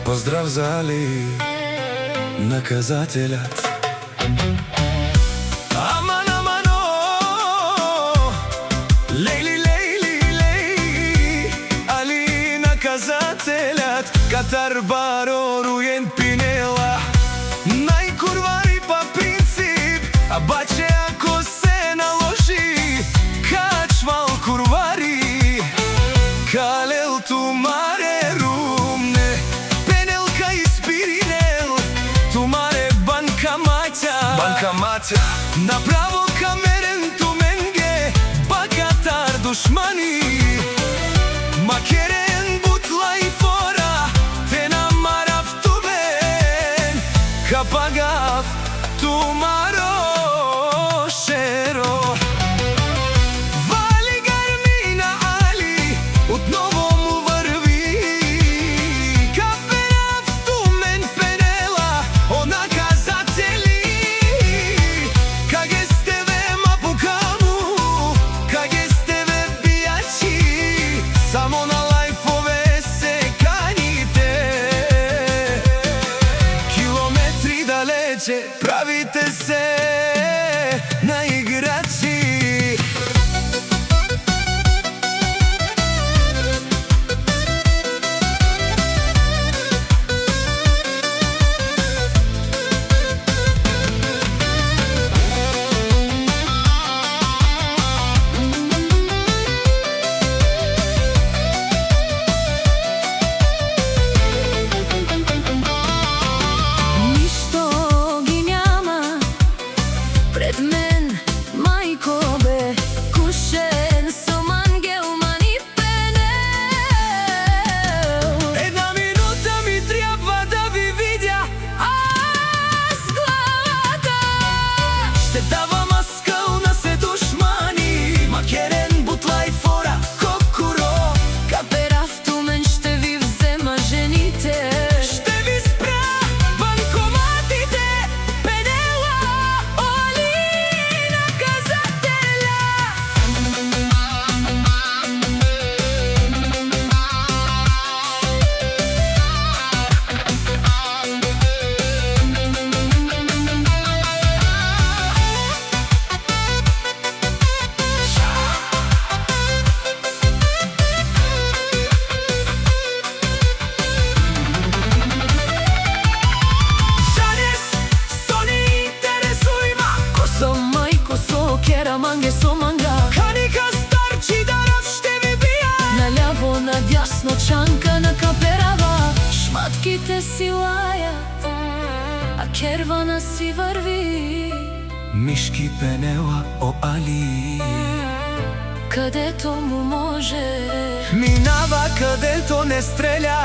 Поздрав за Али, наказателят. Аман, аман, о, лейли, лейли, лейли, Али, наказателят. Катар баро руен пинела, најкурвари па принцип, а баче ако се наложи, качвал курвари, калел тумаре румне, пенелка испиринел, тумаре банкамата, направо камерен туменге, бакатар душмани, макерен бутла и фора, те намарав тумен, капагав тумаро шеро. Вали гармина Али, отново му върви, каперав тумен пенела, о наказатели. Каге сте ве мапукаму, каге сте ве бијачи, само на лайфове се каните, километри далече правите се на играчи. Пред мен, мајко бе, кушен сум ангел мани пенел. Една минута ми трябва да ви видя, аз главата. Ще давам аскал на се душмани, макерен бутла и фора, кокуро. Каперав тумен ще ви взема жените, ще ви спра банкоматите, пенела, Али, наказателя. Шанес, сони интересујма, ко сум мајко со кера манге со манга. Каника старчи дарав ще ви бија, наљаво надјасно чанка на каперава. Шматките си лајат, а кервана си врви, мишки пенела о Али, където му може, минава където не стреля.